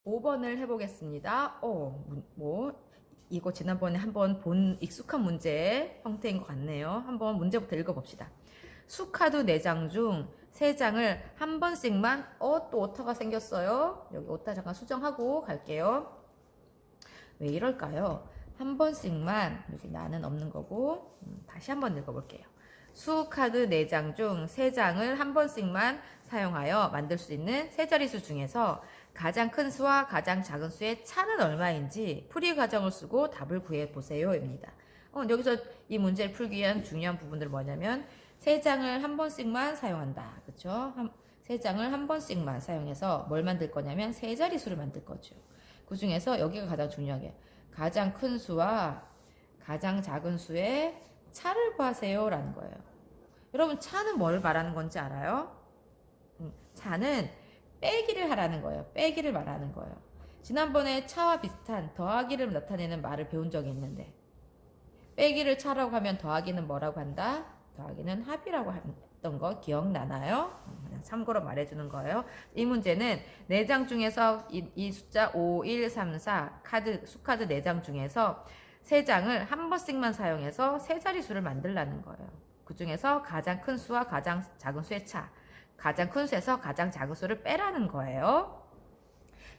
5번을 해보겠습니다. 이거 지난번에 한번 본 익숙한 문제 형태인 것 같네요. 한번 문제부터 읽어봅시다. 수카드 4장 중 3장을 한 번씩만, 또 오타가 생겼어요. 여기 오타 잠깐 수정하고 갈게요. 왜 이럴까요? 한 번씩만, 여기 나는 없는 거고, 다시 한번 읽어볼게요. 수카드 4장 중 3장을 한 번씩만 사용하여 만들 수 있는 세 자릿수 중에서 가장 큰 수와 가장 작은 수의 차는 얼마인지 풀이 과정을 쓰고 답을 구해 보세요 입니다. 여기서 이 문제를 풀기 위한 중요한 부분들 뭐냐면 세 장을 한 번씩만 사용한다. 그렇죠? 세 장을 한 번씩만 사용해서 뭘 만들 거냐면 세 자릿수를 만들 거죠. 그 중에서 여기가 가장 중요하게 가장 큰 수와 가장 작은 수의 차를 구하세요 라는 거예요. 여러분 차는 뭘 말하는 건지 알아요? 차는 빼기를 하라는 거예요. 빼기를 말하는 거예요. 지난번에 차와 비슷한 더하기를 나타내는 말을 배운 적이 있는데 빼기를 차라고 하면 더하기는 뭐라고 한다? 더하기는 합이라고 했던 거 기억나나요? 그냥 참고로 말해주는 거예요. 이 문제는 4장 중에서 이 숫자 5, 1, 3, 4 수카드 4장 중에서 3장을 한 번씩만 사용해서 세 자릿수를 만들라는 거예요. 그 중에서 가장 큰 수와 가장 작은 수의 차, 가장 큰 수에서 가장 작은 수를 빼라는 거예요.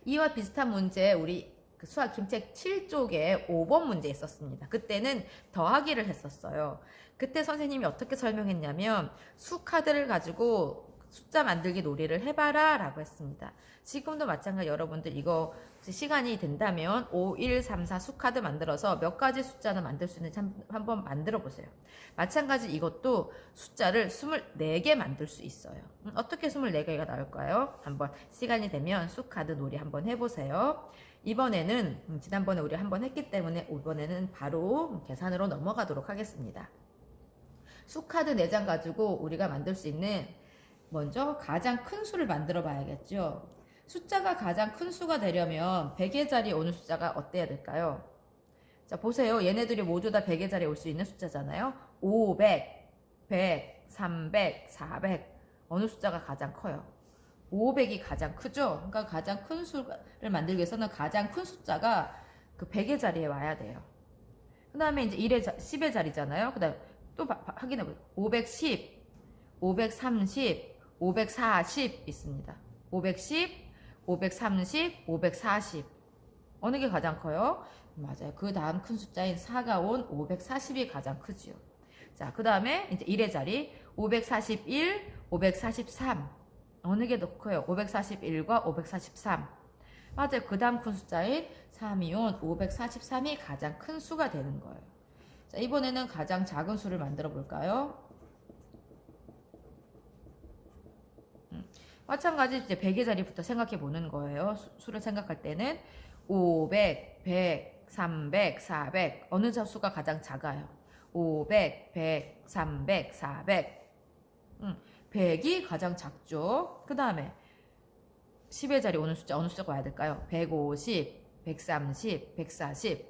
이와 비슷한 문제 우리 수학 김책 7쪽에 5번 문제 있었습니다. 그때는 더하기를 했었어요. 그때 선생님이 어떻게 설명했냐면 수 카드를 가지고 숫자 만들기 놀이를 해봐라 라고 했습니다. 지금도 마찬가지 여러분들 이거 시간이 된다면 5, 1, 3, 4 수카드 만들어서 몇 가지 숫자는 만들 수 있는지 한번 만들어 보세요. 마찬가지 이것도 숫자를 24개 만들 수 있어요. 어떻게 24개가 나올까요? 한번 시간이 되면 수카드 놀이 한번 해보세요. 이번에는 지난번에 우리 한번 했기 때문에 이번에는 바로 계산으로 넘어가도록 하겠습니다. 수카드 4장 가지고 우리가 만들 수 있는 먼저 가장 큰 수를 만들어 봐야겠죠. 숫자가 가장 큰 수가 되려면 100의 자리에 오는 숫자가 어때야 될까요? 자, 보세요. 얘네들이 모두 다 100의 자리에 올 수 있는 숫자잖아요. 500, 100, 300, 400. 어느 숫자가 가장 커요? 500이 가장 크죠? 그러니까 가장 큰 수를 만들기 위해서는 가장 큰 숫자가 그 100의 자리에 와야 돼요. 그 다음에 이제 10의 자리잖아요. 그 다음에 또 확인해 보세요. 510, 530, 540 있습니다. 510, 530, 540. 어느 게 가장 커요? 맞아요. 그 다음 큰 숫자인 4가 온 540이 가장 크지요. 자, 그 다음에 이제 1의 자리 541, 543. 어느 게 더 커요? 541과 543. 맞아요. 그 다음 큰 숫자인 3이 온 543이 가장 큰 수가 되는 거예요. 자, 이번에는 가장 작은 수를 만들어 볼까요? 마찬가지 이제 100의 자리부터 생각해 보는 거예요. 수를 생각할 때는 500, 100, 300, 400 어느 수가 가장 작아요? 500, 100, 300, 400 100이 가장 작죠. 그 다음에 10의 자리 오는 숫자 어느 숫자가 와야 될까요? 150, 130, 140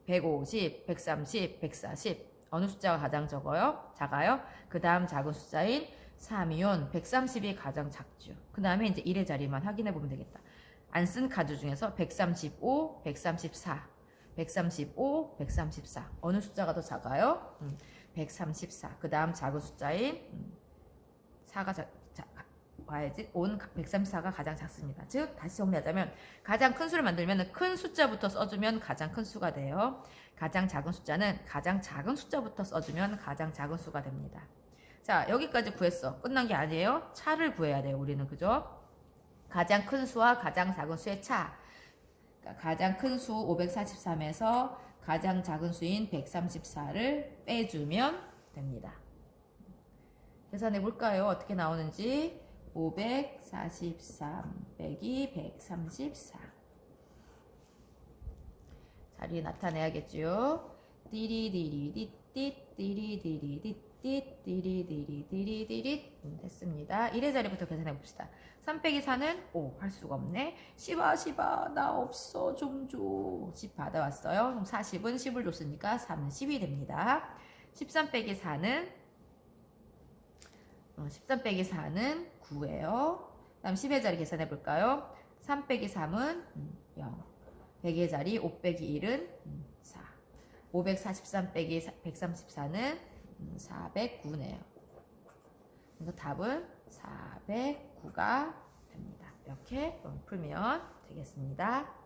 150, 130, 140 어느 숫자가 가장 적어요? 작아요? 그 다음 작은 숫자인 3이온 130이 가장 작죠. 그 다음에 이제 1의 자리만 확인해 보면 되겠다. 안 쓴 카드 중에서 135, 134, 135, 134 어느 숫자가 더 작아요? 134. 그 다음 작은 숫자인 4가 와야지. 온 134가 가장 작습니다. 즉 다시 정리하자면 가장 큰 수를 만들면 큰 숫자부터 써주면 가장 큰 수가 돼요. 가장 작은 숫자는 가장 작은 숫자부터 써주면 가장 작은 수가 됩니다. 자, 여기까지 구했어. 끝난 게 아니에요. 차를 구해야 돼요. 우리는 그죠? 가장 큰 수와 가장 작은 수의 차. 그러니까 가장 큰 수 543에서 가장 작은 수인 134를 빼주면 됩니다. 계산해 볼까요? 어떻게 나오는지. 543 빼기 134. 자리 나타내야겠죠? 띠리디리디띠 띠리디리디띠 띠리디리디리디리 됐습니다. 1의 자리부터 계산해 봅시다. 3 빼기 4는 5. 할 수가 없네. 10아 나 없어 좀 줘. 10 받아왔어요. 그럼 40은 10을 줬으니까 30이 됩니다. 13 빼기 4는 13 빼기 4는 9예요. 다음 10의 자리 계산해 볼까요? 3 빼기 3은 0. 100의 자리 5 빼기 1은 4. 543 빼기 134는 409네요. 그래서 답은 409가 됩니다. 이렇게 풀면 되겠습니다.